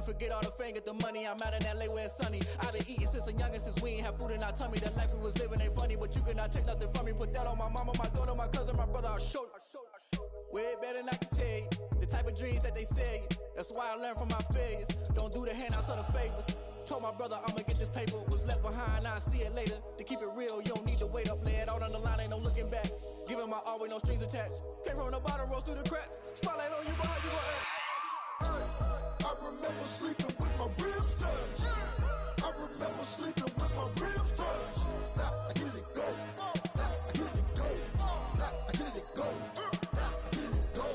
forget all the fame, get the money. I'm out in LA where it's sunny. I've been eating since a youngin', since we ain't have food in our tummy. The life we was living ain't funny, but you cannot take nothing from me. Put that on my mama, my daughter, my cousin, my brother, I'll show you. Way better than I can tell you. The type of dreams that they sell you. That's why I learned from my failures. Don't do the handouts or the favors. Told my brother I'ma get this paper. Was left behind, I'll see it later. To keep it real, you don't need to wait up. Lay it out on the line, ain't no looking back. Giving my all with no strings attached. Came from the bottom, rose through the cracks. Spotlight on you, but how you gon' act? I remember sleeping with my ribs touched. I remember sleeping with my ribs touched. Now I get it go. Now I get it go. Now I get it go. Now I get it go.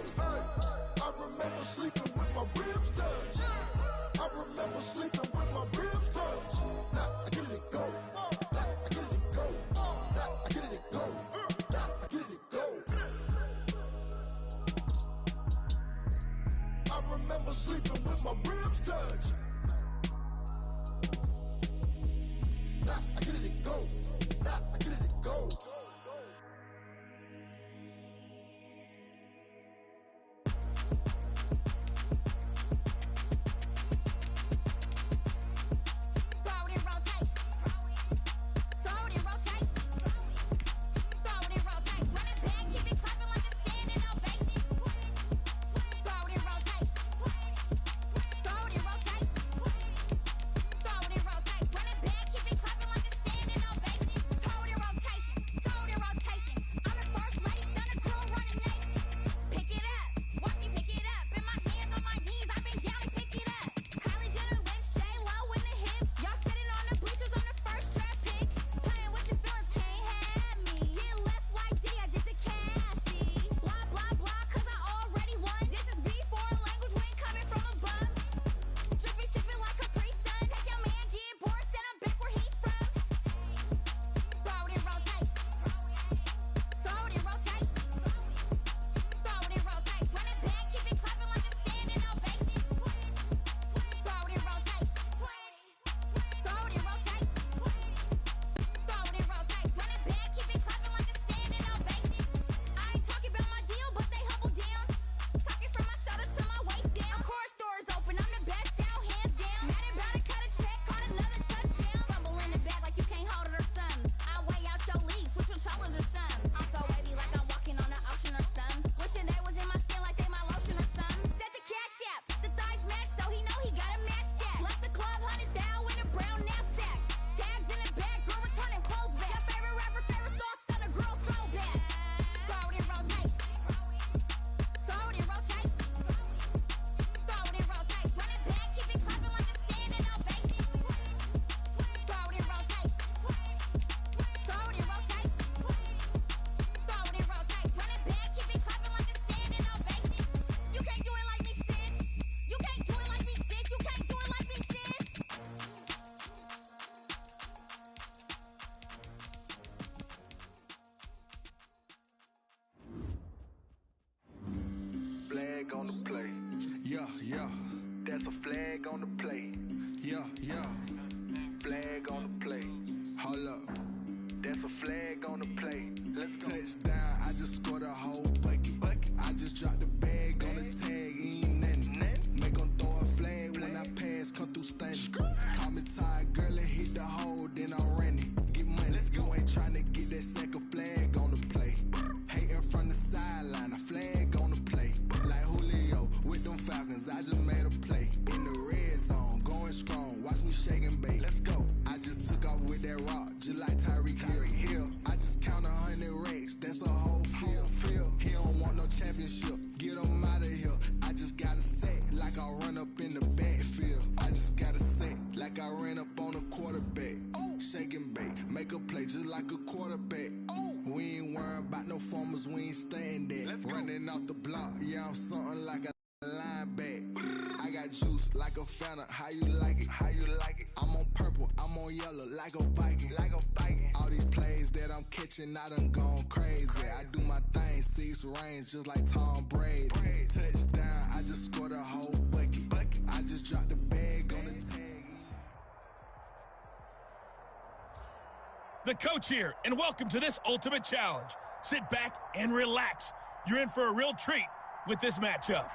I remember sleeping with my ribs touched. I remember sleeping with my ribs touched. Now I get it go. Now I get it go. Now I get it go. Now I get it go. I remember sleeping with my ribs touched. Now I get it go. Now I get it go. Flag on the play. Yeah, yeah. That's a flag on the play. Yeah, yeah. Flag on the play. Hold up. That's a flag on the play. Let's go. Touchdown, I just scored a whole bucket. I just dropped the bag on the tag, ain't nothing. Make 'em throw a flag when I pass, come through stunning. Call me tired, girl, and hit the hole, then I'm running. Get money, you ain't tryna get that second flag on the play. Hating from the sideline, a flag on the play. Like Julio with them Falcons, I just made a play. In the red zone, going strong, watch me shake and bake. Let's go. I just took off with that rock, just like Tyreek Hill. I just count 100 racks, that's a whole field. He don't want no championship, get him out of here. I just got a set, like I run up in the backfield. I just got a set, like I ran up on a quarterback. Shake and bake, make a play just like a quarterback. We ain't worrying about no formers, we ain't staying there. Running off the block, yeah, I'm something like a lineback. I got juice like a Fanta, how you like it? How you like it? I'm on purple, I'm on yellow, like a Viking. Like a Viking. All these plays that I'm catching, I done gone crazy. I do my thing, 6 range, just like Tom Brady. Touchdown, I just scored a whole bucket. I just dropped the bag on the tag. The coach here, and welcome to this ultimate challenge. Sit back and relax. You're in for a real treat with this matchup.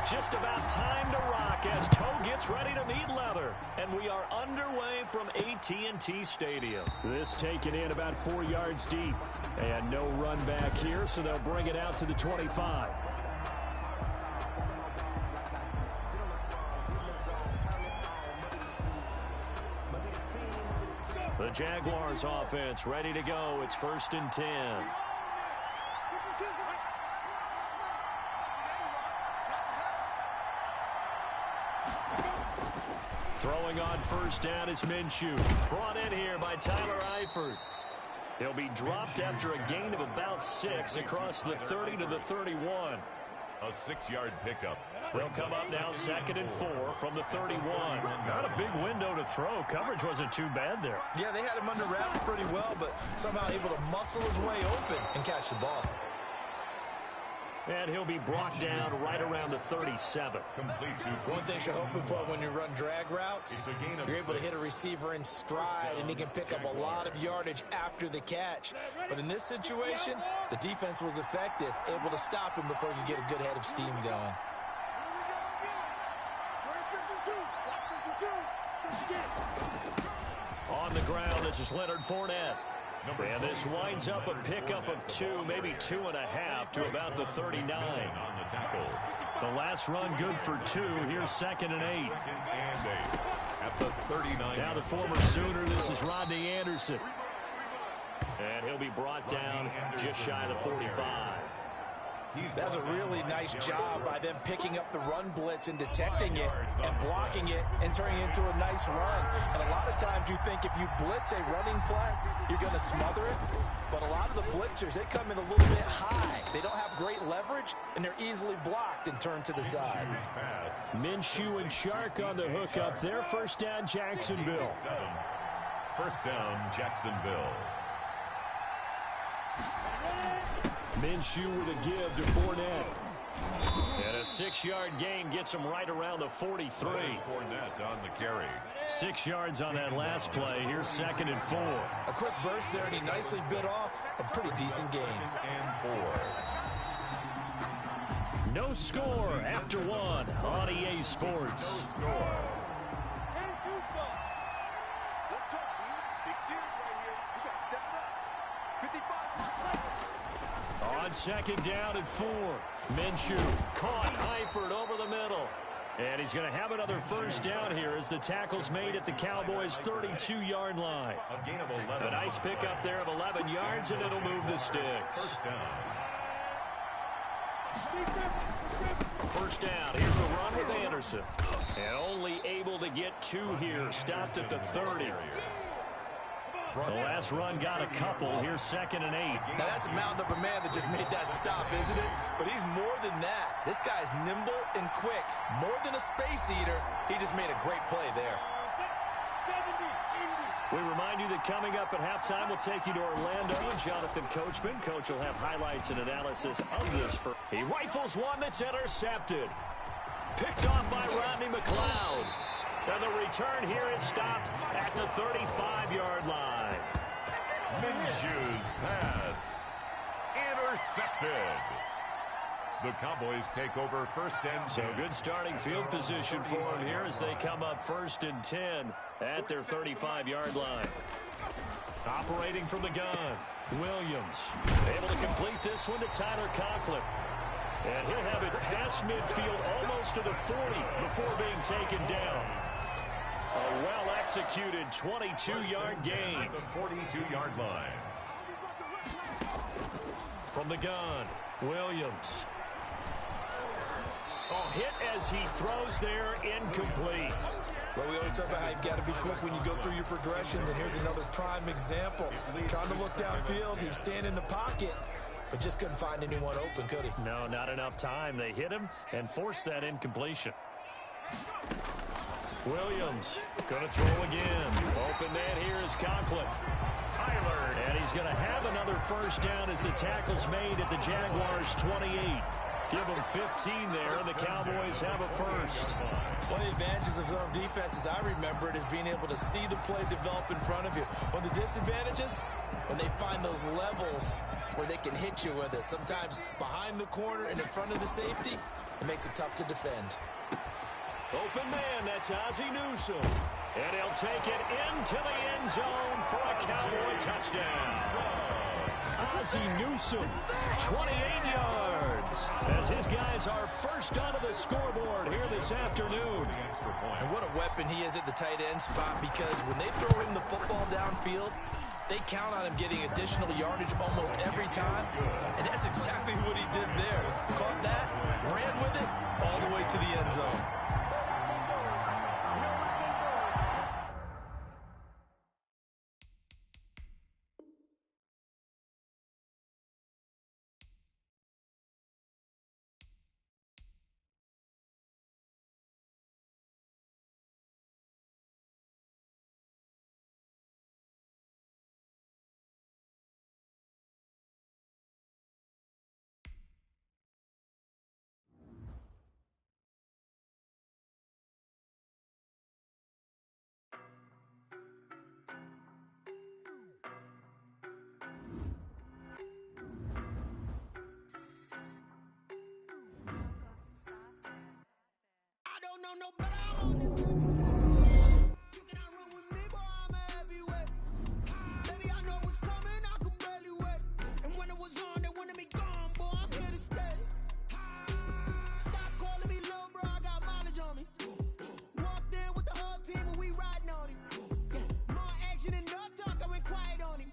Just about time to rock as toe gets ready to meet leather. And we are underway from AT&T Stadium. This taken in about 4 yards deep. And no run back here, so they'll bring it out to the 25. The Jaguars offense ready to go. It's 1st and 10. Throwing on 1st down is Minshew. Brought in here by Tyler Eifert. He'll be dropped after a gain of about 6 across the 30 to the 31. A 6-yard pickup. They'll come up now 2nd and 4 from the 31. Not a big window to throw. Coverage wasn't too bad there. Yeah, they had him under wraps pretty well, but somehow able to muscle his way open and catch the ball. And he'll be brought down right around the 37. One thing you're hoping for when you run drag routes, you're able to hit a receiver in stride, and he can pick up a lot of yardage after the catch. But in this situation, the defense was effective, able to stop him before you get a good head of steam going. On the ground, this is Leonard Fournette. And this winds up a pickup of 2, maybe 2.5 to about the 39. On the tackle. The last run good for 2. Here's 2nd and 8. At the 39. Now the former Sooner, this is Rodney Anderson. And he'll be brought down just shy of the 45. That's a really nice job by them picking up the run blitz and detecting it and blocking it and turning it into a nice run. And a lot of times you think if you blitz a running play, you're going to smother it. But a lot of the blitzers, they come in a little bit high. They don't have great leverage, and they're easily blocked and turned to the side. Minshew and Chark on the hook up there. 1st down, Jacksonville. 1st down, Jacksonville. Minshew with a give to Fournette. And a 6-yard gain gets him right around the 43. Fournette on the carry. 6 yards on that last play. Here's 2nd and 4. A quick burst there, and he nicely bit off a pretty decent game. And 4. No score after 1 on EA Sports. No score. On 2nd down and 4. Minshew caught Eifert over the middle. And he's going to have another 1st down here as the tackle's made at the Cowboys' 32-yard line. A gain of 11. A nice pickup there of 11 yards, and it'll move the sticks. 1st down. Here's the run with Anderson. And only able to get 2 here. Stopped at the 30. The last run got a couple. Here's 2nd and 8. Now that's a mountain of a man that just made that stop, isn't it? But he's more than that. This guy's nimble and quick. More than a space eater, he just made a great play there. We remind you that coming up at halftime, we'll take you to Orlando. Jonathan Coachman. Coach will have highlights and analysis of this. He rifles one that's intercepted. Picked off by Rodney McLeod. And the return here is stopped at the 35-yard line. Minshew's pass intercepted. The Cowboys take over 1st and 10. So good starting field position for them here as they come up 1st and 10 at their 35-yard line. Operating from the gun, Williams able to complete this one to Tyler Conklin. And he'll have it past midfield almost to the 40 before being taken down. A well-executed 22-yard gain. At the 42-yard line. From the gun, Williams. Oh, hit as he throws there, incomplete. Well, we always talk about how you've got to be quick when you go through your progressions, and here's another prime example. Trying to look downfield, he was standing in the pocket, but just couldn't find anyone open, could he? No, not enough time. They hit him and forced that incompletion. Williams going to throw again. Open man here is Conklin. Tyler. And he's going to have another 1st down as the tackle's made at the Jaguars' 28. Give them 15 there, and the Cowboys have a 1st. One of the advantages of zone defense, as I remember it, is being able to see the play develop in front of you. One of the disadvantages, when they find those levels where they can hit you with it. Sometimes behind the corner and in front of the safety, It makes it tough to defend. Open man, that's Ozzie Newsome. And he'll take it into the end zone for a Cowboy touchdown. Ozzie Newsome, 28 yards, as his guys are first onto the scoreboard here this afternoon. And what a weapon he is at the tight end spot, because when they throw him the football downfield, they count on him getting additional yardage almost every time. And that's exactly what he did there. Caught that, ran with it, all the way to the end zone. No better, I'm on this. You cannot run with me, boy, I'm a heavyweight. Baby, I know what's coming, I could barely wait. And when it was on, they wanted me gone, boy, I'm here to stay. Stop calling me little bro, I got mileage on me. Walked in with the whole team and we riding on him. More action and no talk, I went quiet on him.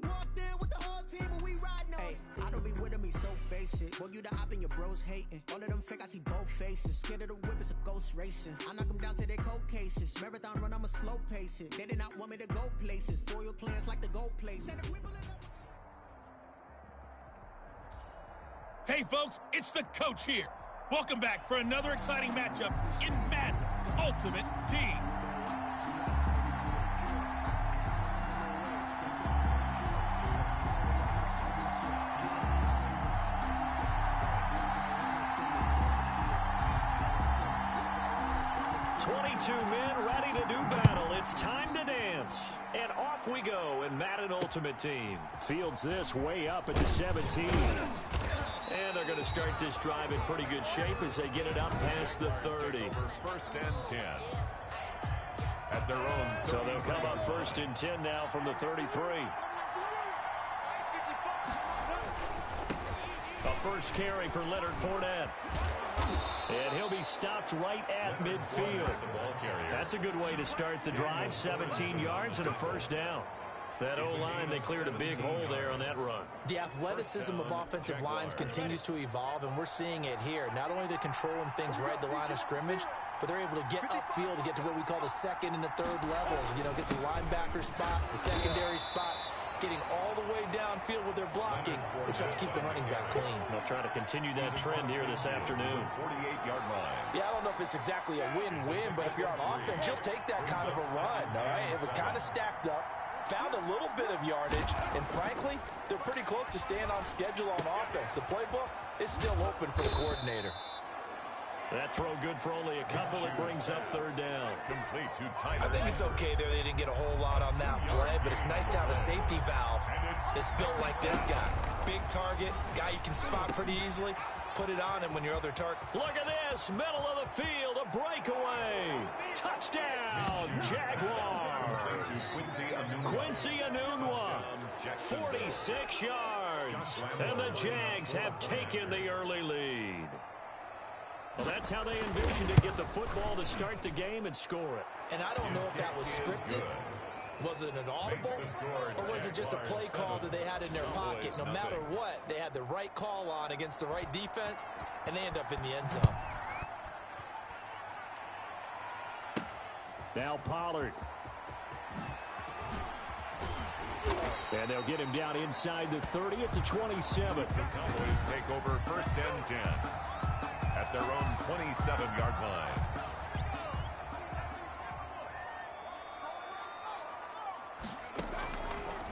Walked in with the whole team and we riding on him. I don't be with him, he's so basic. Boy, you the op and your bros hating. All of them fake, I see both faces. Scared of the whip, it's a ghost racing. I knock them down to their cold cases. Marathon run, I'ma slow pace it. They did not want me to go places. Foil plans like the gold place. Hey, folks, it's the coach here. Welcome back for another exciting matchup in Madden Ultimate Team. Men ready to do battle. It's time to dance. And off we go in Madden Ultimate Team. Fields this way up at the 17. And they're going to start this drive in pretty good shape as they get it up past the 30. First and 10. At their own 30. So they'll come up first and 10 now from the 33. A first carry for Leonard Fournette. And he'll be stopped right at midfield. That's a good way to start the drive. 17 yards and a first down. That O-line, they cleared a big hole there on that run. The athleticism of offensive lines continues to evolve, and we're seeing it here. Not only are they controlling things right at the line of scrimmage, but they're able to get upfield to get to what we call the second and the third levels. You know, get to linebacker spot, the secondary spot, getting all the way downfield with their blocking, which helps keep the running back clean. They'll try to continue that trend here this afternoon. 48-yard line. Yeah, I don't know if it's exactly a win-win, but if you're on offense, you'll take that kind of a run, all right? It was kind of stacked up, found a little bit of yardage, and frankly, they're pretty close to staying on schedule on offense. The playbook is still open for the coordinator. That throw good for only a couple. It brings up third down. Complete to tight. I think it's okay there. They didn't get a whole lot on that play, but it's nice to have a safety valve that's built like this guy. Big target, guy you can spot pretty easily. Put it on him when your other target. Look at this, middle of the field, a breakaway. Touchdown, Jaguars. Quincy Enunwa, 46 yards. And the Jags have taken the early lead. Well, that's how they envisioned to get the football to start the game and score it. And I don't know if that was scripted. Was it an audible, or was it just a play call that they had in their pocket? No matter what, they had the right call on against the right defense, and they end up in the end zone. Now Pollard. And they'll get him down inside the 30 at the 27. The Cowboys take over first and 10 at their own 27-yard line.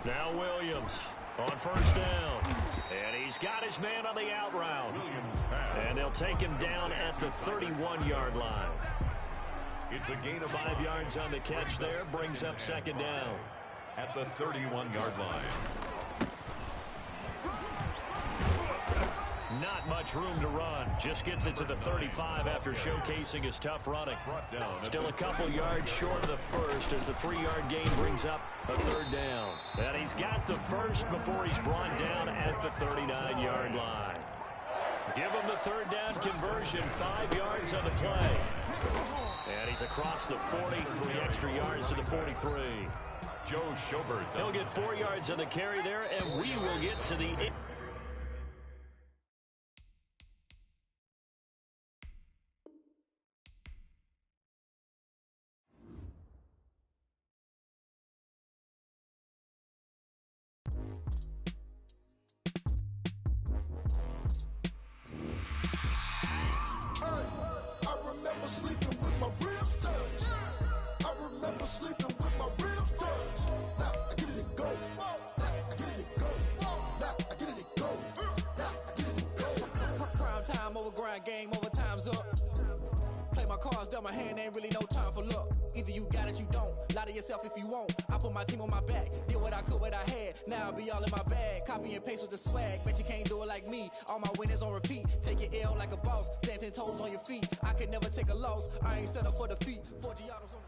Now Williams on first down. And he's got his man on the out route. And they'll take him down at the 31-yard line. It's a gain of 5 yards on the catch there. Brings up second down. At the 31-yard line. Not much room to run. Just gets it to the 35 after showcasing his tough running. Still a couple yards short of the first as the 3-yard gain brings up a third down. And he's got the first before he's brought down at the 39-yard line. Give him the third down conversion, 5 yards on the play. And he's across the 40, 3 extra yards to the 43. Joe Schobert. He'll get 4 yards on the carry there, and we will get to the... Game over, time's up. Play my cards, dealt my hand, ain't really no time for luck. Either you got it, you don't. Lie to yourself if you won't. I put my team on my back, did what I could, what I had. Now I'll be all in my bag. Copy and paste with the swag. Bet you can't do it like me. All my winners on repeat. Take your L like a boss. Stand 10 toes on your feet. I can never take a loss. I ain't set up for defeat. 4 Giottos on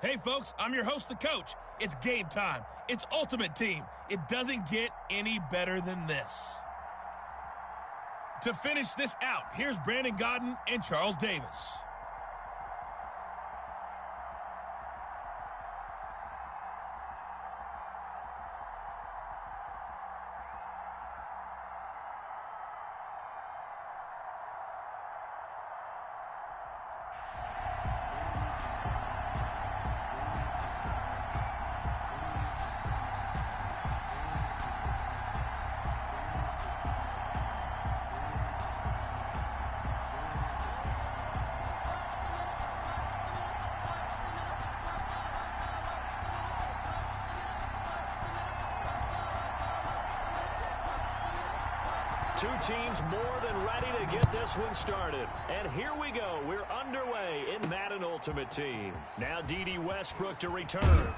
the Hey, folks, I'm your host, the coach. It's game time. It's Ultimate Team. It doesn't get any better than this. To finish this out, here's Brandon Godden and Charles Davis. Two teams more than ready to get this one started. And here we go. We're underway in Madden Ultimate Team. Now D.D. Westbrook to return.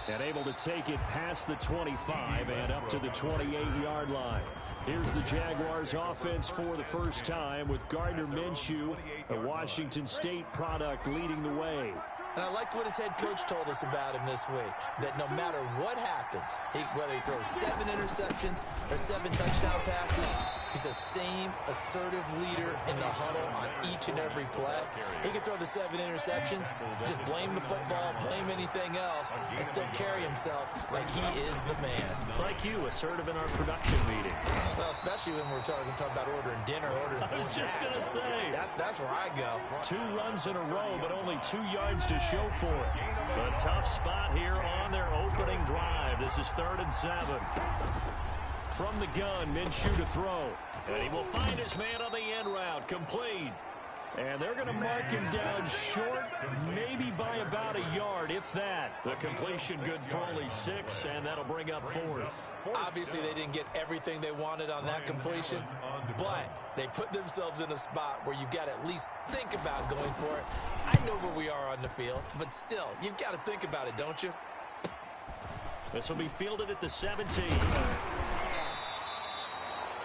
And able to take it past the 25 and up to the 28-yard line. Here's the Jaguars offense for the first time with Gardner Minshew, a Washington State product, leading the way. And I like what his head coach told us about him this week, that no matter what happens, whether he throws 7 interceptions or 7 touchdown passes, he's the same assertive leader in the huddle on each and every play. He can throw the 7 interceptions, just blame the football, blame anything else, and still carry himself like he is the man. It's like you, assertive in our production meeting. Well, especially when we're talking about ordering dinner, ordering some I was just going to say. That's where I go. 2 runs in a row, but only 2 yards to show for it. A tough spot here on their opening drive. This is 3rd and 7. From the gun, Minshew to throw. And he will find his man on the end route. Complete. And they're going to mark him down short, maybe by about a yard, if that. The completion good for only 6, and that'll bring up 4th. Obviously, they didn't get everything they wanted on that completion, but they put themselves in a spot where you've got to at least think about going for it. I know where we are on the field, but still, you've got to think about it, don't you? This will be fielded at the 17.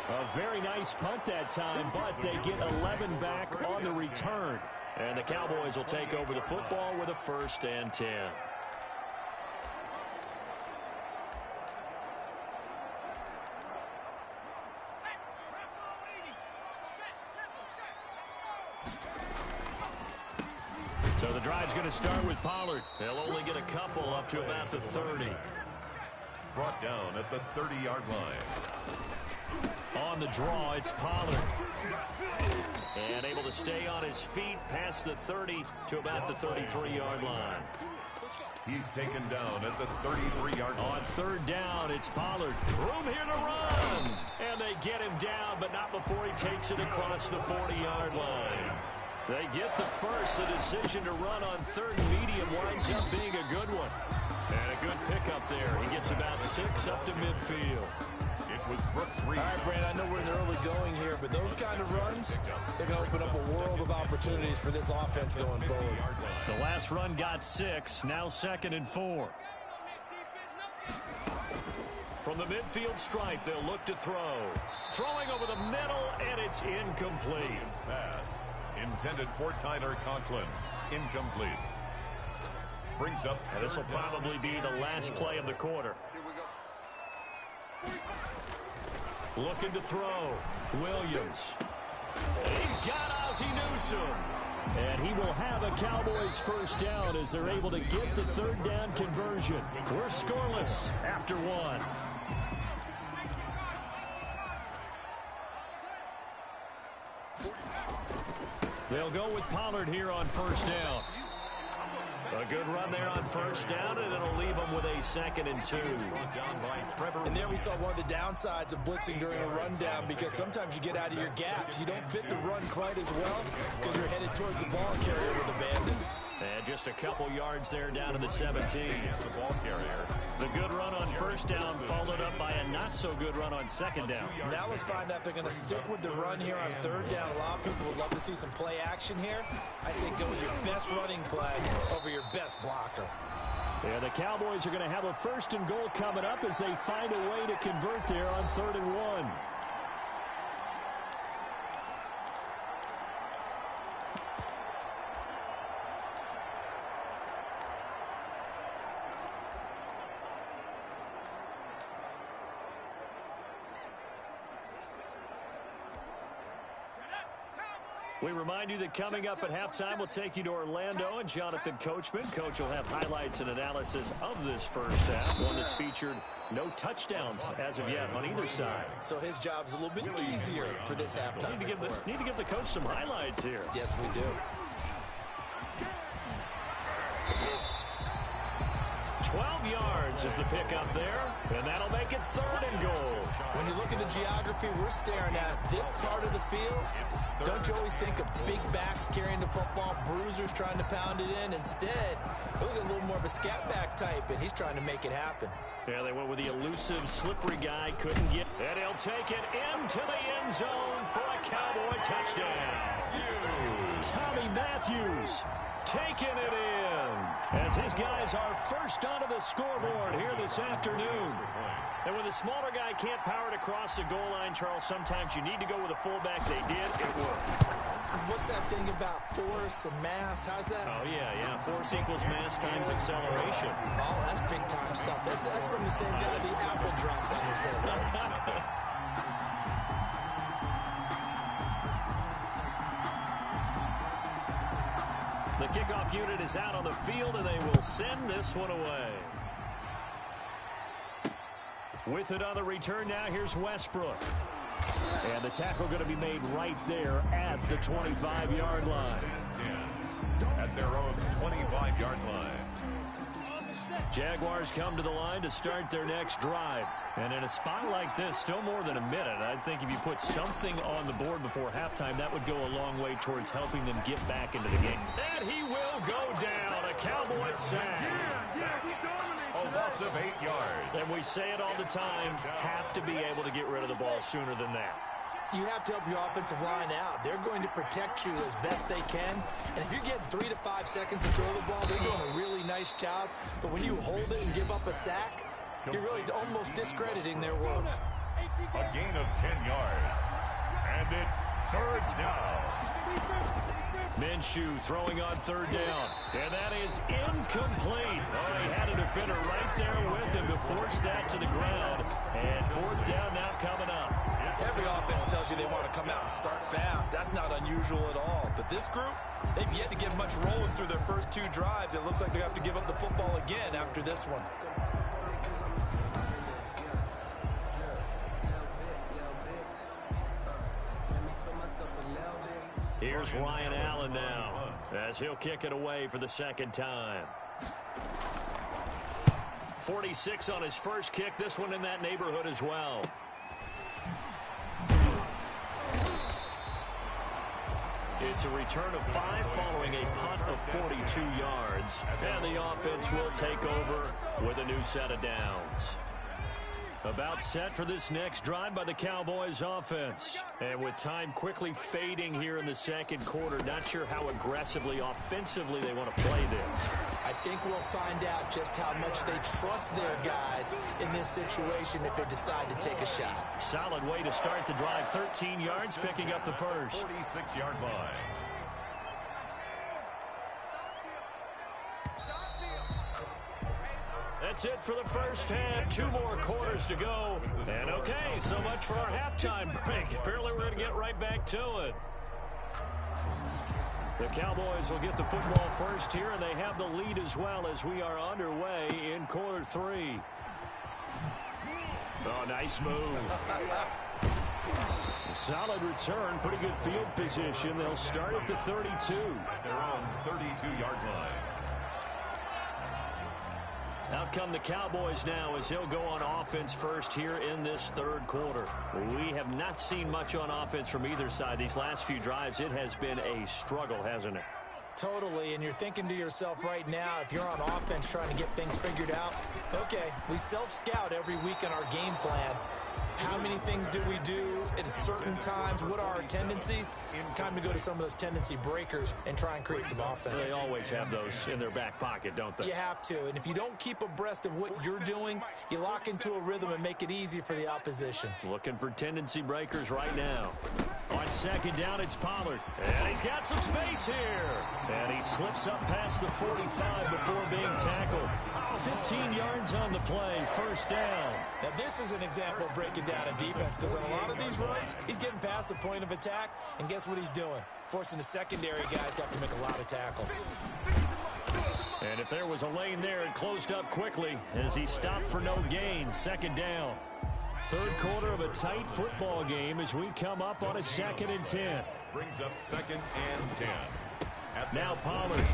A very nice punt that time, but they get 11 back on the return. And the Cowboys will take over the football with a 1st and 10. So the drive's going to start with Pollard. They'll only get a couple up to about the 30. Brought down at the 30-yard line. On the draw, it's Pollard. And able to stay on his feet past the 30 to about the 33-yard line. He's taken down at the 33-yard line. On 3rd down, it's Pollard. Room here to run. And they get him down, but not before he takes it across the 40-yard line. They get the first. The decision to run on 3rd and medium winds up being a good one. And a good pickup there. He gets about 6 up to midfield. It was Brooks Reed. All right, Brand, I know we're in the early going here, but those kind of runs, they're going to open up a world of opportunities for this offense going forward. The last run got 6. Now 2nd and 4. From the midfield stripe, they'll look to throw. Throwing over the middle, and it's incomplete. Pass intended for Tyler Conklin. Incomplete. Brings up. And this will probably be the last play of the quarter. Looking to throw. Williams. He's got Ozzie Newsome. And he will have a Cowboys first down as they're able to get the third down conversion. We're scoreless after one. They'll go with Pollard here on first down. A good run there on first down, and it'll leave them with a 2nd and 2. And there we saw one of the downsides of blitzing during a rundown, because sometimes you get out of your gaps. You don't fit the run quite as well because you're headed towards the ball carrier with abandon. And just a couple yards there down to the 17. The ball carrier. The good run on first down followed up by a not-so-good run on second down. Now let's find out if they're going to stick with the run here on third down. A lot of people would love to see some play action here. I say go with your best running play over your best blocker. Yeah, the Cowboys are going to have a 1st and goal coming up as they find a way to convert there on 3rd and 1. We remind you that coming up at halftime, we'll take you to Orlando and Jonathan Coachman. Coach will have highlights and analysis of this first half, one that's featured no touchdowns as of yet on either side. So his job's a little bit easier for this halftime. Need to give the coach some highlights here. Yes, we do. 12 yards is the pickup there, and that'll make it 3rd and goal. When you look at the geography we're staring at, this part of the field, don't you always think of big backs carrying the football, bruisers trying to pound it in? Instead, look at a little more of a scat back type, and he's trying to make it happen. Yeah, they went with the elusive, slippery guy, couldn't get, and he'll take it into the end zone for a Cowboy touchdown. Tommy Matthews taking it in as his guys are first onto the scoreboard here this afternoon. And when the smaller guy can't power it across the goal line, Charles, sometimes you need to go with a fullback. They did. It worked. What's that thing about force and mass? How's that? Oh, yeah. Force equals mass times acceleration. Oh, that's big-time stuff. That's from the same guy the apple dropped on his head, right? The kickoff unit is out on the field, and they will send this one away. With it on the return now, here's Westbrook. And the tackle going to be made right there at the 25-yard line. At their own 25-yard line. Jaguars come to the line to start their next drive. And in a spot like this, still more than a minute, I think if you put something on the board before halftime, that would go a long way towards helping them get back into the game. And he will go down. A Cowboy sack. A loss of 8 yards. And we say it all the time, have to be able to get rid of the ball sooner than that. You have to help your offensive line out. They're going to protect you as best they can. And if you're getting 3 to 5 seconds to throw the ball, they're doing a really nice job. But when you hold it and give up a sack, you're really almost discrediting their work. A gain of 10 yards. And it's 3rd down. Minshew throwing on 3rd down. And that is incomplete. Oh, he had a defender right there with him to force that to the ground. And 4th down now coming up. Every offense tells you they want to come out and start fast. That's not unusual at all. But this group, they've yet to get much rolling through their first 2 drives. It looks like they have to give up the football again after this one. Here's Ryan Allen now as he'll kick it away for the 2nd time. 46 on his first kick. This one in that neighborhood as well. It's a return of 5 following a punt of 42 yards. And the offense will take over with a new set of downs. About set for this next drive by the Cowboys offense. And with time quickly fading here in the second quarter, not sure how aggressively, offensively they want to play this. I think we'll find out just how much they trust their guys in this situation if they decide to take a shot. Solid way to start the drive. 13 yards, picking up the first. 46-yard line. That's it for the first half. 2 more quarters to go. And okay, so much for our halftime break. Apparently we're going to get right back to it. The Cowboys will get the football first here, and they have the lead as well as we are underway in quarter 3. Oh, nice move. Solid return, pretty good field position. They'll start at the 32. At their own 32-yard line. Out come the Cowboys now as he'll go on offense first here in this third quarter. We have not seen much on offense from either side. These last few drives, it has been a struggle, hasn't it? Totally, and you're thinking to yourself right now, if you're on offense trying to get things figured out, okay, we self-scout every week in our game plan. How many things do we do at certain times? What are our tendencies? Time to go to some of those tendency breakers and try and create some offense. They always have those in their back pocket, don't they? You have to, and if you don't keep abreast of what you're doing, you lock into a rhythm and make it easy for the opposition. Looking for tendency breakers right now. On second down, it's Pollard. And he's got some space here. And he slips up past the 45 before being tackled. 15 yards on the play, first down. Now this is an example of breaking down a defense, because on a lot of these runs, he's getting past the point of attack, and guess what he's doing? Forcing the secondary guys to have to make a lot of tackles. And if there was a lane there, it closed up quickly as he stopped for no gain, second down. Third quarter of a tight football game as we come up on a 2nd and 10. Brings up 2nd and 10. Now Pollard.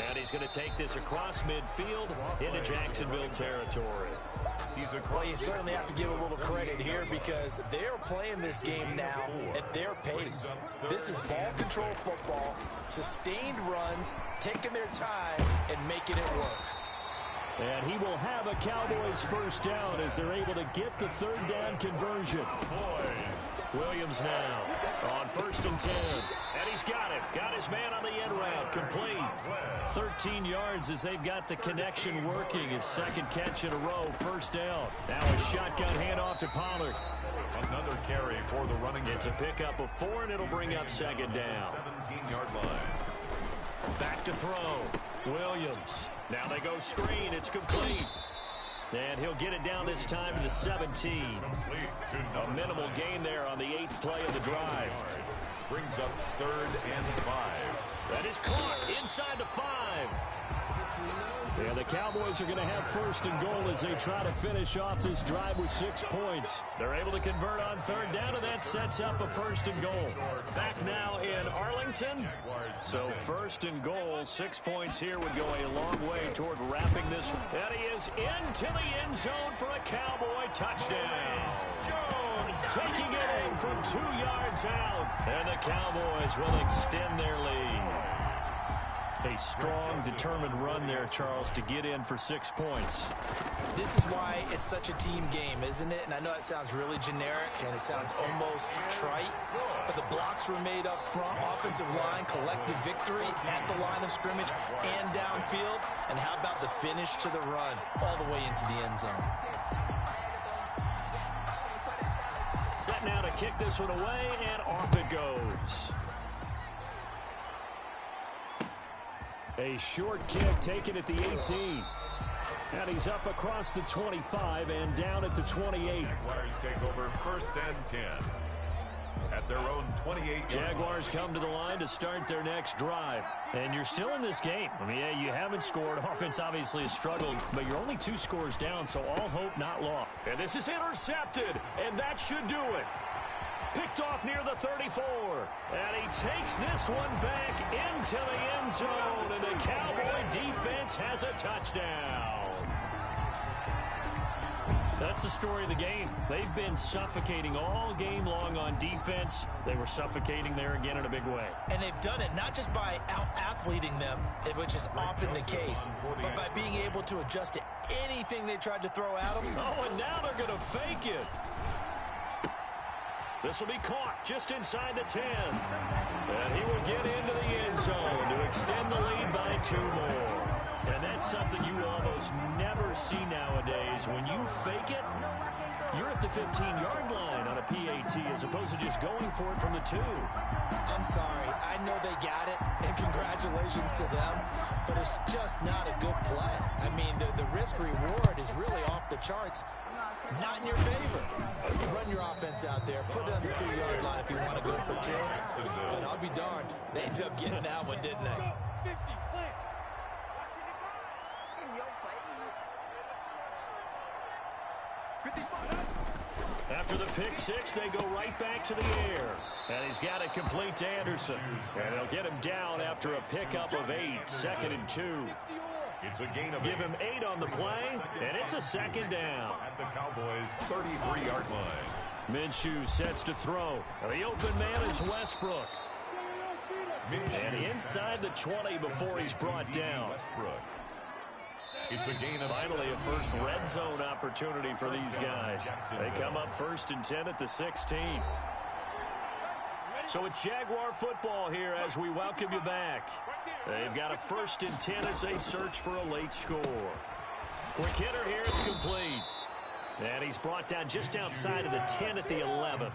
And he's going to take this across midfield into Jacksonville territory. Well, you certainly have to give a little credit here because they're playing this game now at their pace. This is ball control football, sustained runs, taking their time, and making it work. And he will have a Cowboys first down as they're able to get the third down conversion. Williams now on 1st and 10. And he's got it. Got his man on the end route. Complete. 13 yards as they've got the connection working. His second catch in a row. First down. Now a shotgun handoff to Pollard. Another carry for the running back. It's a pickup of 4, and it'll bring up second down. 17-yard line. Back to throw. Williams. Now they go screen. It's complete. And he'll get it down this time to the 17. A minimal gain there on the 8th play of the drive. Brings up 3rd and 5. That is caught inside the 5. And the Cowboys are going to have 1st and goal as they try to finish off this drive with 6 points. They're able to convert on 3rd down, and that sets up a 1st and goal. Back now in Arlington. So 1st and goal, 6 points here would go a long way toward wrapping this. And he is into the end zone for a Cowboy touchdown. Jones taking it in from 2 yards out. And the Cowboys will extend their lead. A strong, determined run there, Charles, to get in for 6 points. This is why it's such a team game, isn't it? And I know it sounds really generic and it sounds almost trite, but the blocks were made up front, offensive line, collective victory at the line of scrimmage and downfield. And how about the finish to the run all the way into the end zone? Set now to kick this one away, and off it goes. A short kick taken at the 18. And he's up across the 25 and down at the 28. Jaguars take over 1st and 10. At their own 28. Jaguars come to the line to start their next drive. And you're still in this game. I mean, yeah, you haven't scored. Offense obviously has struggled, but you're only 2 scores down, so all hope not lost. And this is intercepted, and that should do it. Picked off near the 34. And he takes this one back into the end zone. And the Cowboy defense has a touchdown. That's the story of the game. They've been suffocating all game long on defense. They were suffocating there again in a big way. And they've done it not just by out-athleting them, which is often the case, but by being able to adjust to anything they tried to throw at them. Oh, and now they're going to fake it. This will be caught just inside the 10. And he will get into the end zone to extend the lead by 2 more. And that's something you almost never see nowadays. When you fake it, you're at the 15-yard line on a PAT as opposed to just going for it from the 2. I'm sorry. I know they got it, and congratulations to them, but it's just not a good play. I mean, the risk-reward is really off the charts. Not in your favor. Run your offense out there. Put it on the 2-yard line if you want to go for 2. But I'll be darned. They ended up getting that one, didn't they? In your face. After the pick 6, they go right back to the air. And he's got it complete to Anderson. And they'll get him down after a pickup of 8, 2nd and 2. It's a gain of Give him 8 on the play, and it's a 2nd down. At the Cowboys' 33-yard line. Minshew sets to throw. The open man is Westbrook. And inside the 20 before he's brought down. It's a gain of Finally, a first red zone opportunity for these guys. They come up 1st and 10 at the 16. So it's Jaguar football here as we welcome you back. They've got a 1st and 10 as they search for a late score. Quick hitter here, it's complete. And he's brought down just outside of the 10 at the 11.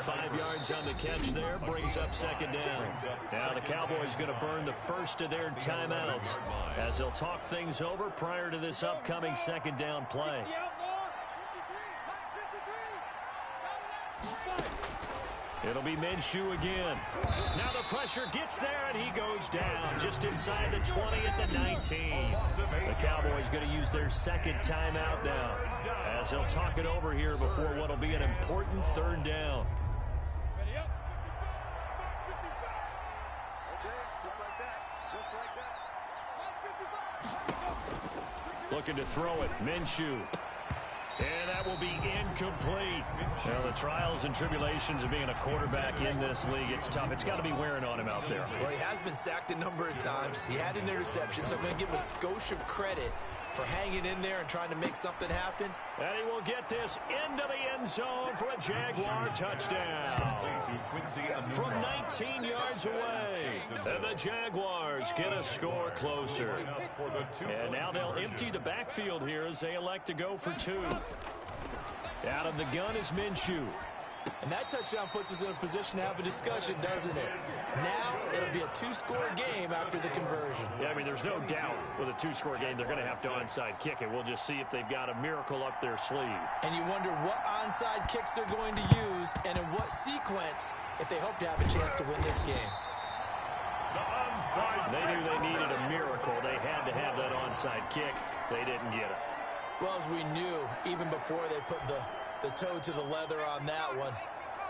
5 yards on the catch there, brings up 2nd down. Now the Cowboys going to burn the first of their timeouts as they'll talk things over prior to this upcoming 2nd down play. It'll be Minshew again. Now the pressure gets there, and he goes down just inside the 20 at the 19. The Cowboys going to use their 2nd timeout now as they'll talk it over here before what will be an important 3rd down. Looking to throw it, Minshew. And that will be incomplete. Well, the trials and tribulations of being a quarterback in this league, it's tough. It's got to be wearing on him out there. Well, he has been sacked a number of times. He had an interception, so I'm going to give him a skosh of credit for hanging in there and trying to make something happen. And he will get this into the end zone for a Jaguar touchdown. From 19 yards away. And the Jaguars get a score closer. And now they'll empty the backfield here as they elect to go for 2. Out of the gun is Minshew. And that touchdown puts us in a position to have a discussion, doesn't it? Now it'll be a 2-score game after the conversion. Yeah, I mean, there's no doubt with a 2-score game they're going to have to onside kick it. We'll just see if they've got a miracle up their sleeve. And you wonder what onside kicks they're going to use and in what sequence if they hope to have a chance to win this game. They knew they needed a miracle. They had to have that onside kick. They didn't get it. Well, as we knew, even before they put the toe to the leather on that one,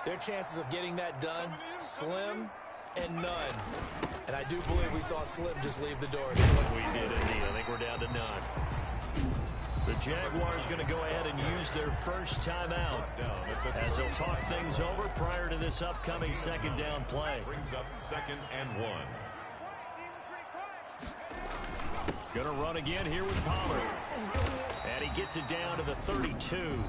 their chances of getting that done, slim and none. And I do believe we saw Slim just leave the door. We did indeed. I think we're down to none. The Jaguars going to go ahead and use their first timeout as they'll talk things over prior to this upcoming 2nd down play. Brings up 2nd and 1. Going to run again here with Pollard. And he gets it down to the 32.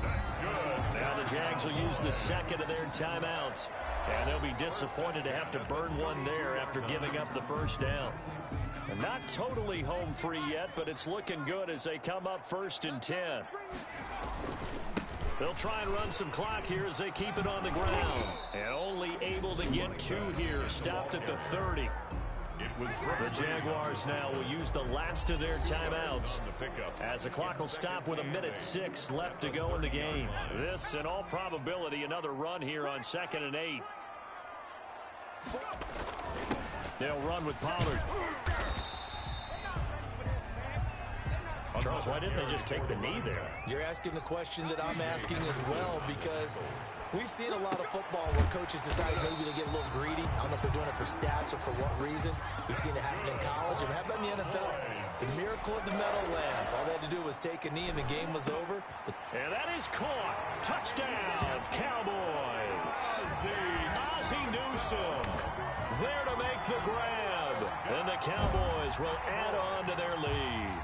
That's good. Now the Jags will use the 2nd of their timeouts. And they'll be disappointed to have to burn one there after giving up the 1st down. And not totally home free yet, but it's looking good as they come up 1st and 10. They'll try and run some clock here as they keep it on the ground. And only able to get 2 here, stopped at the 30. The Jaguars now will use the last of their timeouts as the clock will stop with 1:06 left to go in the game. This, in all probability, another run here on 2nd and 8. They'll run with Pollard. Charles, why didn't they just take the knee there? You're asking the question that I'm asking as well, because We've seen a lot of football where coaches decide maybe to get a little greedy. I don't know if they're doing it for stats or for what reason. We've seen it happen in college. And how about in the NFL? The miracle of the Meadowlands. All they had to do was take a knee and the game was over. And that is caught. Touchdown, Cowboys. Ozzie Newsome there to make the grab. And the Cowboys will add on to their lead.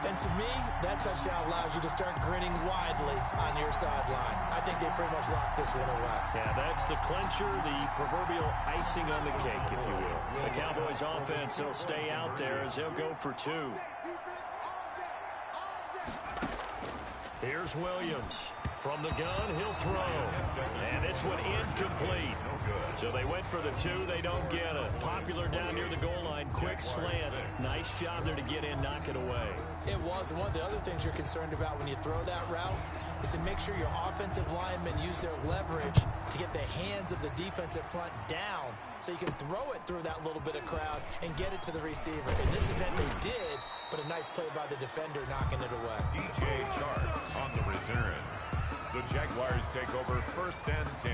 And to me, that touchdown allows you to start grinning widely on your sideline. I think they pretty much locked this one away. Yeah, that's the clincher, the proverbial icing on the cake, if you will. The Cowboys offense will stay out there as they'll go for two. Here's Williams. From the gun, he'll throw. And this one incomplete. So they went for the two. They don't get it. Popular down near the goal line. Quick slant. Nice job there to get in, knock it away. It was. One of the other things you're concerned about when you throw that route is to make sure your offensive linemen use their leverage to get the hands of the defensive front down so you can throw it through that little bit of crowd and get it to the receiver. In this event, they did, but a nice play by the defender knocking it away. DJ Chark on the return. The Jaguars take over 1st and 10.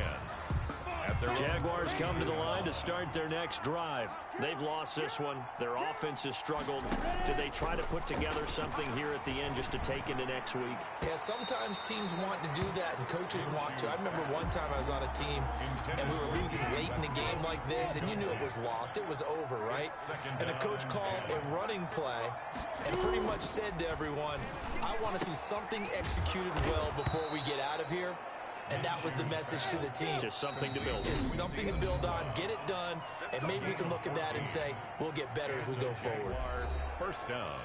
Jaguars come to the line to start their next drive. They've lost this one. Their offense has struggled. Do they try to put together something here at the end just to take into next week? Yeah, sometimes teams want to do that and coaches want to. I remember one time I was on a team and we were losing late in the game like this and you knew it was lost. It was over, right? And the coach called a running play and pretty much said to everyone, I want to see something executed well before we get out of here. And that was the message to the team. Just something to build on. Just something to build on, get it done, and maybe we can look at that and say, we'll get better as we go forward. 1st down.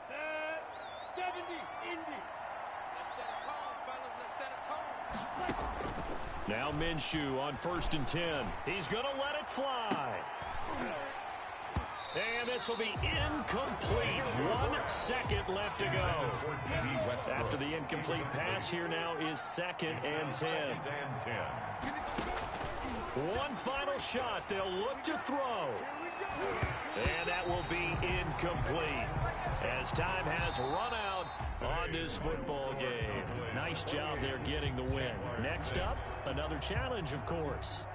Set 70, Indy. Let's set a tone, fellas. Let's set a tone. Now Minshew on 1st and 10. He's going to let it fly. And this will be incomplete. 1 second left to go. After the incomplete pass, here now is 2nd and 10. One final shot. They'll look to throw. And that will be incomplete as time has run out on this football game. Nice job there getting the win. Next up, another challenge, of course.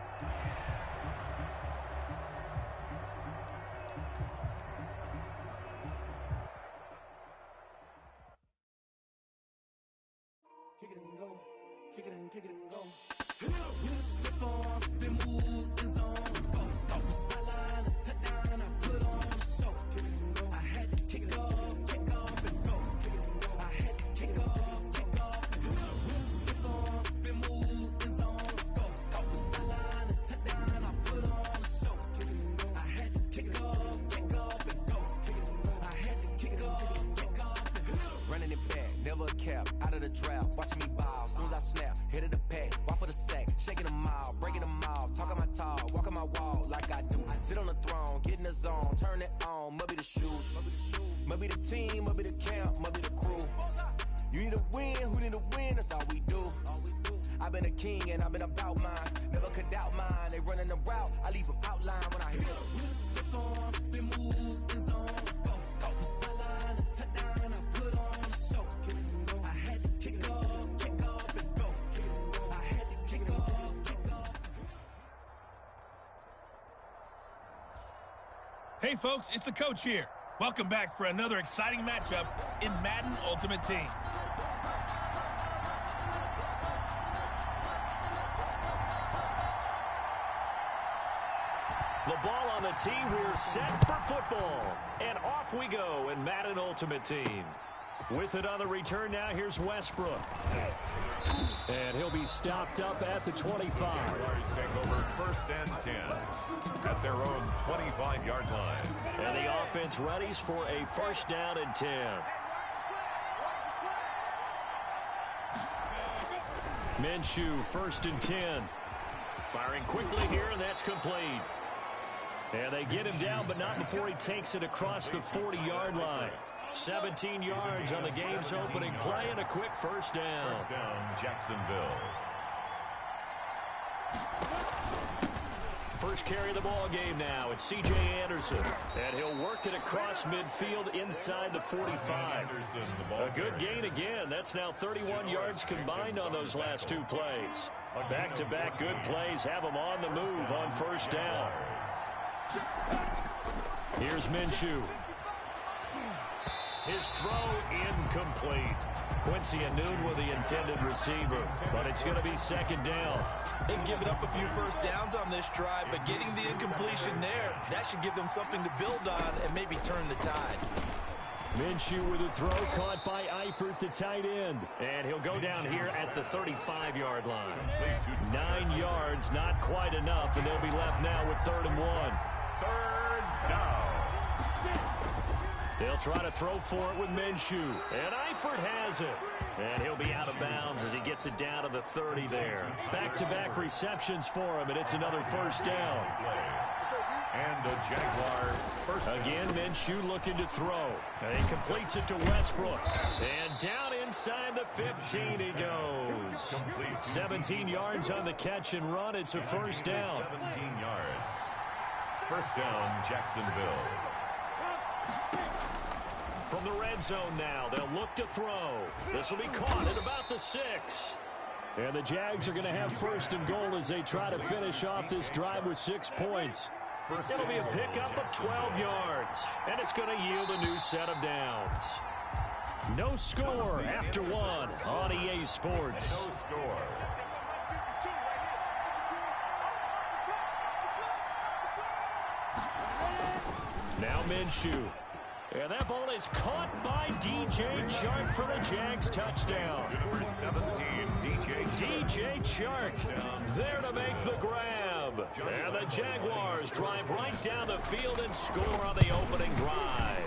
Kick it and go. With a stiff arm, spin move, and zones. Go. Start from sideline to touchdown. I put on a show. Kick it and go. I had to kick off and go. Kick it and go. I had to kick off and go. With a stiff arm, spin move, and zones. Go. Start from sideline to touchdown. I put on a show. Kick it and go. I had to kick off and go. Kick it and go. I had to kick off and go. Running it back, never a cap. Out of the draft, watching me ball. Soon as I snap, hit of the pack, walk for the sack, shaking them all, breaking them all, talking my talk, walking my wall like I do. Sit on the throne, get in the zone, turn it on, must be the shoes, must be the team, must be the camp, must be the crew. You need a win, who need a win, that's all we do. I've been a king and I've been about mine, never could doubt mine. They running the route, I leave them outline when I hit them. With a stiff arm, spin move, and zones, go. Start from sideline to touchdown, I put on a show. I had to kick off and go. I had to kick off. Hey folks, it's the coach here. Welcome back for another exciting matchup in Madden Ultimate Team. The ball on the tee, we're set for football. And off we go in Madden Ultimate Team. With it on the return now, here's Westbrook. And he'll be stopped up at the 25. Jaguars take over 1st and 10 at their own 25-yard line. And the offense readies for a 1st down and 10. Minshew, 1st and 10. Firing quickly here, and that's complete. And they get him down, but not before he takes it across the 40-yard line. 17 yards on the game's opening play and a quick 1st down. 1st down, Jacksonville. first carry of the ball game now. It's C.J. Anderson. And he'll work it across midfield inside the 45. A good gain again. That's now 31 yards combined on those last two plays. Back-to-back good plays have him on the move on first down. Here's Minshew. His throw incomplete. Quincy Anoon with the intended receiver, but it's going to be second down. They've given up a few first downs on this drive, but getting the incompletion there, that should give them something to build on and maybe turn the tide. Minshew with a throw caught by Eifert, the tight end. And he'll go down here at the 35-yard line. 9 yards, not quite enough, and they'll be left now with 3rd and 1. Third down. They'll try to throw for it with Minshew. And Eifert has it. And he'll be out of bounds as he gets it down to the 30 there. Back-to-back receptions for him, and it's another first down. And the Jaguar first. Again, Minshew looking to throw. And he completes it to Westbrook. And down inside the 15 he goes. 17 yards on the catch and run. It's a first down. 17 yards. First down, Jacksonville. From the red zone now, they'll look to throw. This will be caught at about the 6. And the Jags are going to have first and goal as they try to finish off this drive with 6 points. It'll be a pickup of 12 yards, and it's going to yield a new set of downs. No score after 1 on EA Sports. No score. Now Minshew. And that ball is caught by DJ Chark for the Jags touchdown. Number 17, DJ Chark there to make the grab. And the Jaguars drive right down the field and score on the opening drive.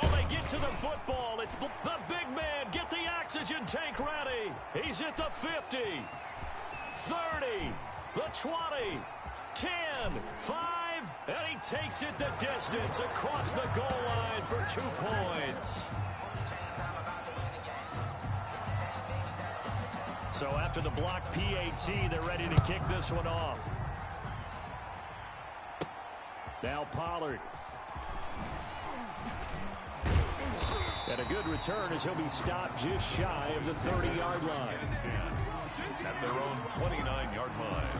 Oh, they get to the football. It's the big man. Get the oxygen tank ready. He's at the 50, 30, the 20, 10, 5. And he takes it the distance across the goal line for 2 points. So after the block PAT, they're ready to kick this one off. Now Pollard. And a good return as he'll be stopped just shy of the 30-yard line. At their own 29-yard line.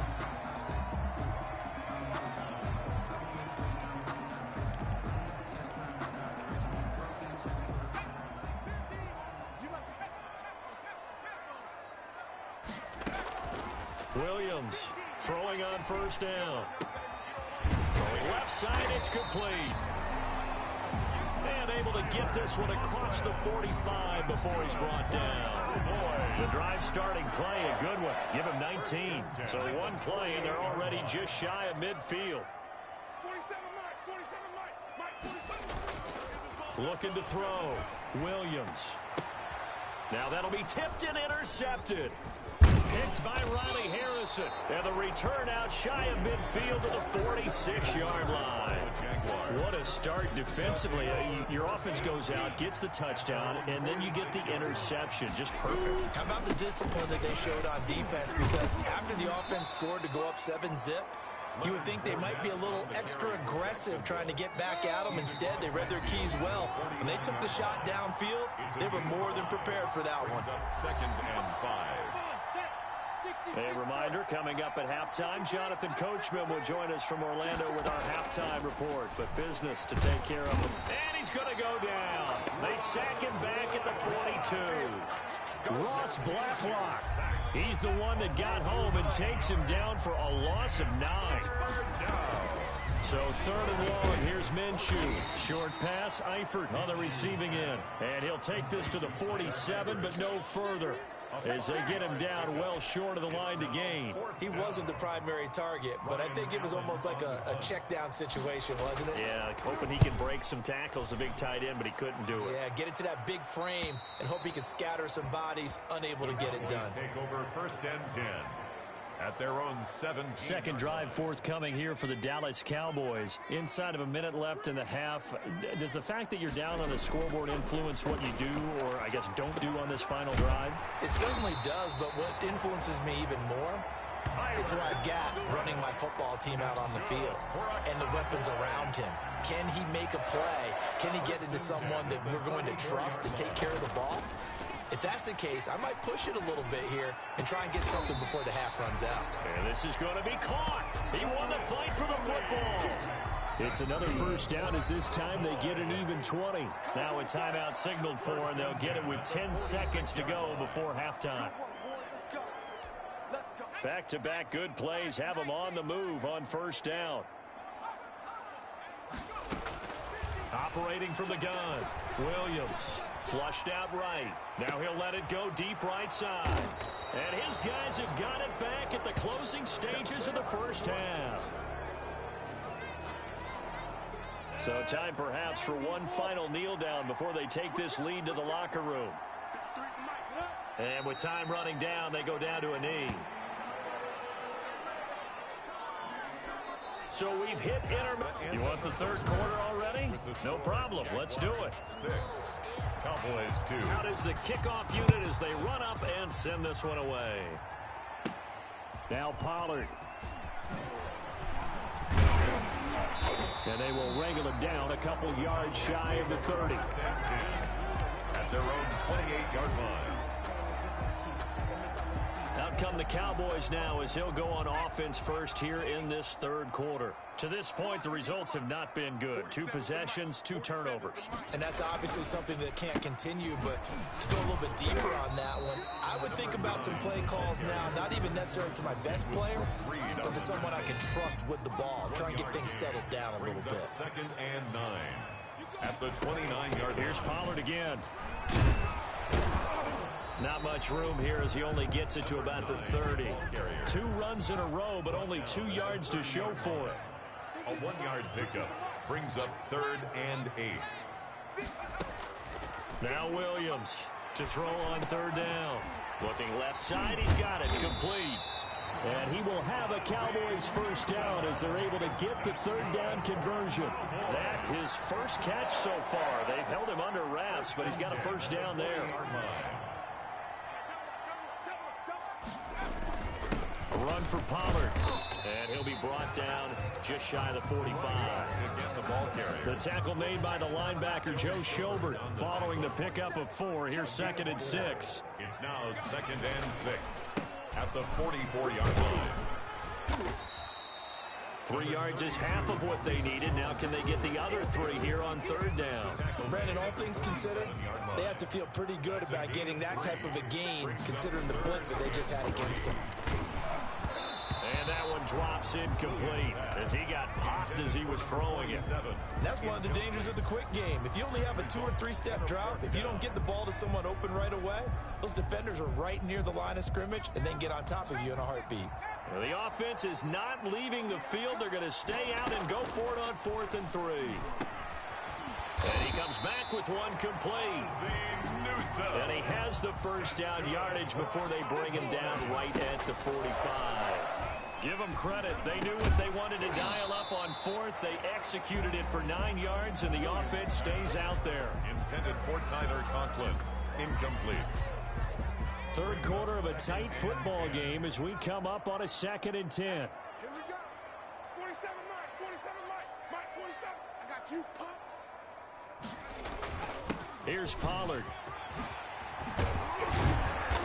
Williams throwing on first down. Throwing left side, it's complete. And able to get this one across the 45 before he's brought down. The drive starting play, a good one. Give him 19. So one play, and they're already just shy of midfield. Looking to throw. Williams. Now that'll be tipped and intercepted. Picked by Riley Harrison. And the return out shy of midfield to the 46-yard line. What a start defensively. Your offense goes out, gets the touchdown, and then you get the interception. Just perfect. How about the discipline that they showed on defense? Because after the offense scored to go up 7-zip, you would think they might be a little extra aggressive trying to get back at them. Instead, they read their keys well. When they took the shot downfield, they were more than prepared for that one. Second and 5. A reminder, coming up at halftime, Jonathan Coachman will join us from Orlando with our halftime report. But business to take care of him. And he's going to go down. They sack him back at the 42. Ross Blacklock. He's the one that got home and takes him down for a loss of 9. So 3rd and long, here's Minshew. Short pass, Eifert on the receiving end. And he'll take this to the 47, but no further, as they get him down well short of the line to gain. He wasn't the primary target, but I think it was almost like a check down situation, wasn't it? Yeah, hoping he can break some tackles, a big tight end, but he couldn't do it. Yeah, get it to that big frame and hope he can scatter some bodies, unable to get it done. Take over 1st and 10 at their own 17. Second drive forthcoming here for the Dallas Cowboys. Inside of a minute left in the half. Does the fact that you're down on the scoreboard influence what you do, or I guess don't do on this final drive? It certainly does, but what influences me even more is who I've got running my football team out on the field and the weapons around him. Can he make a play? Can he get into someone that we're going to trust to take care of the ball? If that's the case, I might push it a little bit here and try and get something before the half runs out. And this is going to be caught. He won the fight for the football. It's another first down as this time they get an even 20. Now a timeout signaled for, and they'll get it with 10 seconds to go before halftime. Back-to-back good plays have them on the move on first down. Operating from the gun, Williams flushed out right. Now he'll let it go deep right side. And his guys have got it back at the closing stages of the first half. So time perhaps for one final kneel down before they take this lead to the locker room. And with time running down, they go down to a knee. So we've hit intermission. You want the third quarter already? No problem. Let's do it. 6. Cowboys 2. Out is the kickoff unit as they run up and send this one away. Now Pollard. And they will wrangle him down a couple yards shy of the 30. At their own 28-yard line. Out come the Cowboys now as he'll go on offense first here in this third quarter. To this point, the results have not been good. 2 possessions, 2 turnovers. And that's obviously something that can't continue, but to go a little bit deeper on that one, I would think about some play calls now, not even necessarily to my best player, but to someone I can trust with the ball. Try and get things settled down a little bit. 2nd and 9. At the 29-yard line. Here's Pollard again. Not much room here as he only gets it to about the 30. 2 runs in a row, but only 2 yards to show for it. A 1-yard pickup brings up 3rd and 8. Now Williams to throw on 3rd down. Looking left side, he's got it complete. And he will have a Cowboys first down as they're able to get the 3rd down conversion. That his first catch so far. They've held him under wraps, but he's got a first down there. A run for Pollard. And he'll be brought down just shy of the 45. The tackle made by the linebacker Joe Schobert following the pickup of 4. Here's 2nd and 6. It's now 2nd and 6 at the 44-yard line. 3 yards is half of what they needed. Now can they get the other 3 here on 3rd down? Brandon, all things considered, they have to feel pretty good about getting that type of a gain considering the blitz that they just had against them. And that one drops incomplete as he got popped as he was throwing it. And that's one of the dangers of the quick game. If you only have a 2- or 3-step drop, if you don't get the ball to someone open right away, those defenders are right near the line of scrimmage and then get on top of you in a heartbeat. Well, the offense is not leaving the field. They're going to stay out and go for it on 4th and 3. And he comes back with one complete. And he has the first down yardage before they bring him down right at the 45. Give them credit. They knew what they wanted to dial up on 4th. They executed it for 9 yards, and the offense stays out there. Intended for Tyler Conklin. Incomplete. Third quarter of a tight football game as we come up on a 2nd and 10. Here we go. 47 Mike. 47 Mike. Mike 47. I got you, pup. Here's Pollard.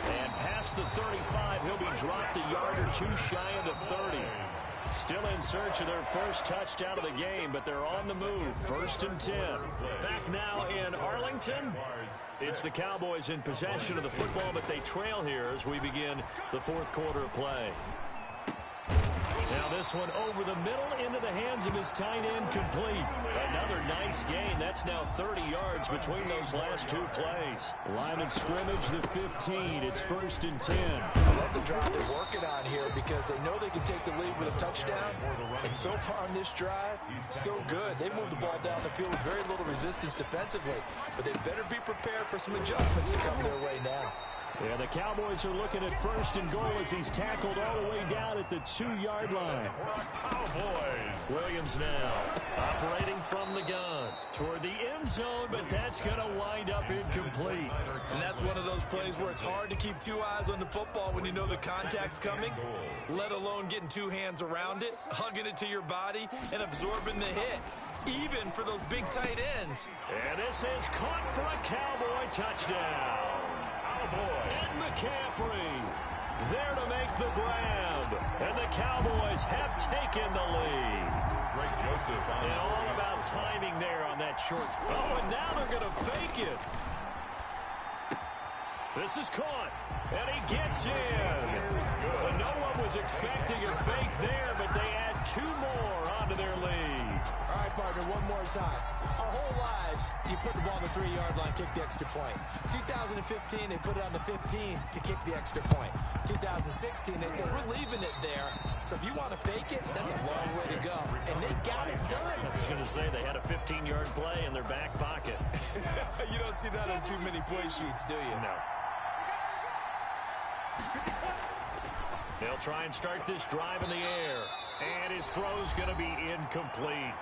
And past the 35, he'll be dropped a yard or 2 shy of the 30. Still in search of their first touchdown of the game, but they're on the move. 1st and 10. Back now in Arlington. It's the Cowboys in possession of the football, but they trail here as we begin the 4th quarter of play. Now this one over the middle into the hands of his tight end, complete. Another nice gain. That's now 30 yards between those last 2 plays. Line of scrimmage, the 15. It's 1st and 10. I love the drive they're working on here because they know they can take the lead with a touchdown. And so far on this drive, so good. They moved the ball down the field with very little resistance defensively. But they better be prepared for some adjustments to come their way now. Yeah, the Cowboys are looking at 1st and goal as he's tackled all the way down at the 2-yard line. Cowboys Williams now operating from the gun toward the end zone, but that's going to wind up incomplete. And that's one of those plays where it's hard to keep two eyes on the football when you know the contact's coming, let alone getting two hands around it, hugging it to your body, and absorbing the hit, even for those big tight ends. And this is caught for a Cowboy touchdown. Cowboy. And McCaffrey there to make the grab. And the Cowboys have taken the lead. Greg Joseph on and all about timing there on that short. Oh, and now they're going to fake it. This is caught. And he gets in. But no one was expecting a fake there, but they add two more onto their lead. All right, partner, one more time. Our whole lives, you put the ball on the 3-yard line, kick the extra point. 2015, they put it on the 15 to kick the extra point. 2016, they said, we're leaving it there. So if you want to fake it, that's a long way to go. And they got it done. I was going to say they had a 15-yard play in their back pocket. You don't see that on too many play sheets, do you? No. They'll try and start this drive in the air. And his throw's going to be incomplete.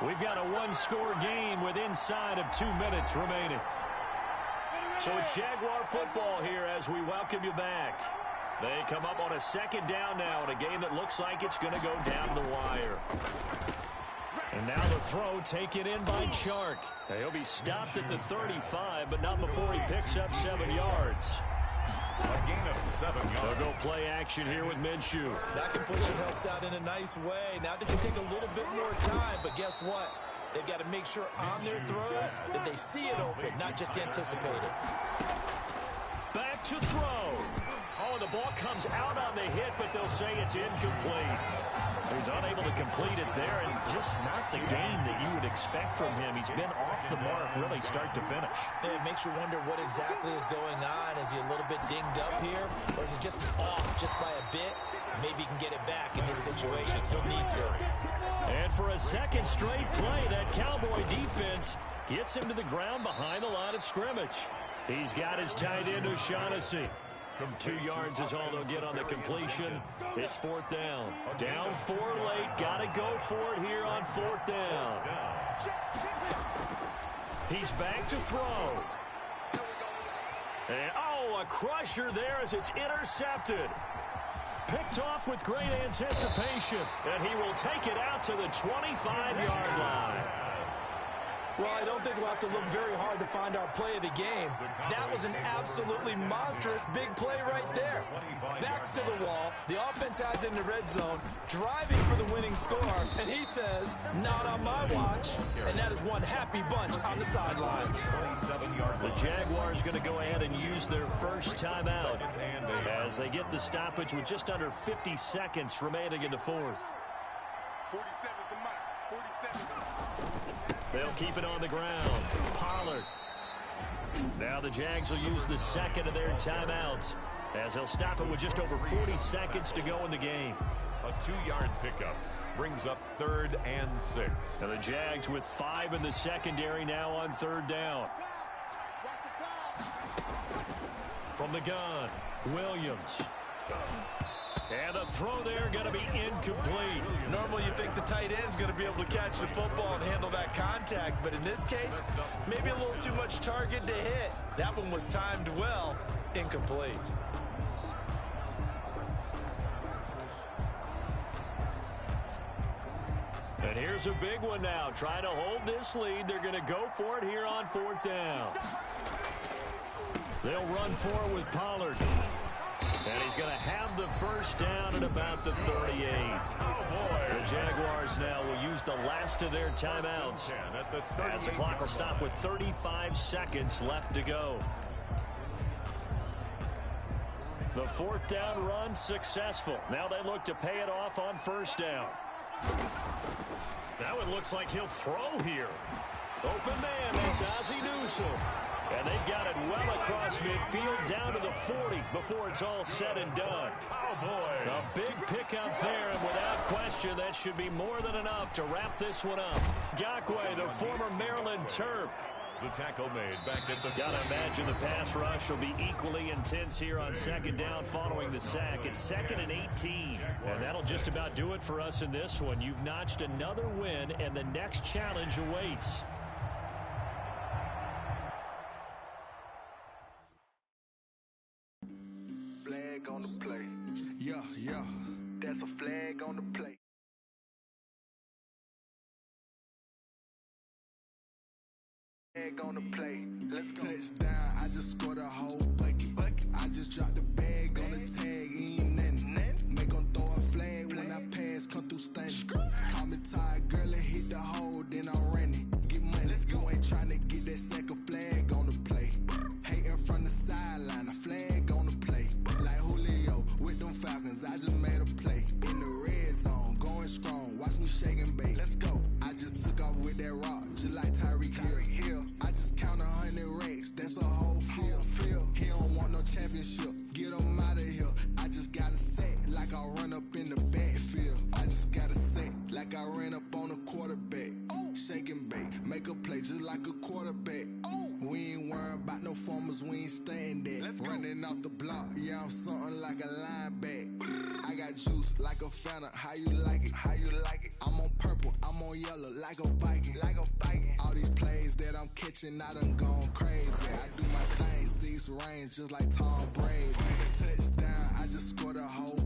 We've got a one-score game with inside of 2 minutes remaining. So it's Jaguar football here as we welcome you back. They come up on a second down now in a game that looks like it's going to go down the wire. And now the throw taken in by Chark. Now he'll be stopped at the 35, but not before he picks up 7 yards. A gain of 7 yards. They'll go play action here with Minshew. That completion helps out in a nice way. Now they can take a little bit more time, but guess what? They've got to make sure on their throws that they see it open, not just anticipate it. Back to throw. Oh, the ball comes out on the hit, but they'll say it's incomplete. He's unable to complete it there, and just not the game that you would expect from him. He's been off the mark really start to finish. It makes you wonder what exactly is going on. Is he a little bit dinged up here, or is he just off just by a bit? Maybe he can get it back in this situation. He'll need to. And for a second straight play, that Cowboy defense gets him to the ground behind the line of scrimmage. He's got his tight end, O'Shaughnessy. 2 yards is all they'll get on the completion. It's 4th down. Down 4 late. Got to go for it here on 4th down. He's back to throw. And, oh, a crusher there as it's intercepted. Picked off with great anticipation. And he will take it out to the 25-yard line. Well, I don't think we'll have to look very hard to find our play of the game. That was an absolutely monstrous big play right there. Backs to the wall. The offense has it in the red zone, driving for the winning score. And he says, not on my watch. And that is one happy bunch on the sidelines. The Jaguars going to go ahead and use their first timeout as they get the stoppage with just under 50 seconds remaining in the 4th. 47's the mark. 47. They'll keep it on the ground. Pollard. Now the Jags will use the second of their timeouts as they'll stop it with just over 40 seconds to go in the game. A 2-yard pickup brings up 3rd and 6. Now the Jags with 5 in the secondary now on 3rd down. From the gun, Williams. And the throw there going to be incomplete. Normally you think the tight end's going to be able to catch the football and handle that contact, but in this case, maybe a little too much target to hit. That one was timed well, incomplete. And here's a big one now. Trying to hold this lead. They're going to go for it here on 4th down. They'll run for it with Pollard. And he's going to have the first down at about the 38. The Jaguars now will use the last of their timeouts as the clock will stop with 35 seconds left to go. The 4th down run successful. Now they look to pay it off on 1st down. Now it looks like he'll throw here. Open man, that's Ozzie Newsome. And they've got it well across midfield down to the 40 before it's all said and done. Oh, boy. A big pickup there, and without question, that should be more than enough to wrap this one up. Gakwe, the former Maryland Terp, The tackle made back at the... Gotta imagine the pass rush will be equally intense here on second down following the sack. It's 2nd and 18. And that'll just about do it for us in this one. You've notched another win, and the next challenge awaits. Flag on the play. Yeah. That's a flag on the play. Flag on the play. Let's go. Touchdown, I just scored a whole bucket. I just dropped the bag on the tag, ain't nothing. Make them throw a flag when I pass, come through stunning. Call me tired, girl, and hit the hole, then I'm running. Get money, you ain't tryna get that second flag on the play. Hating from the sideline, a flag on the play. Like Julio with them Falcons, I just made a play. In the red zone, going strong, watch me shake and bake. Let's go. I just took off with that rock, just like Tyreek Hill. I just count 100 racks, that's a whole field. He don't want no championship, get him out of here. I just got a set, like I run up in the backfield. I just got a set, like I ran up on a quarterback. Shake and bake, make a play just like a quarterback. We ain't worrying about no formers, we ain't staying there. Running off the block, yeah, I'm something like a linebacker. I got juice like a Fanta, how you like it? I'm on purple, I'm on yellow, like a Viking. All these plays that I'm catching, I done gone crazy. I do my thing, 6 range, just like Tom Brady. Touchdown, I just scored a whole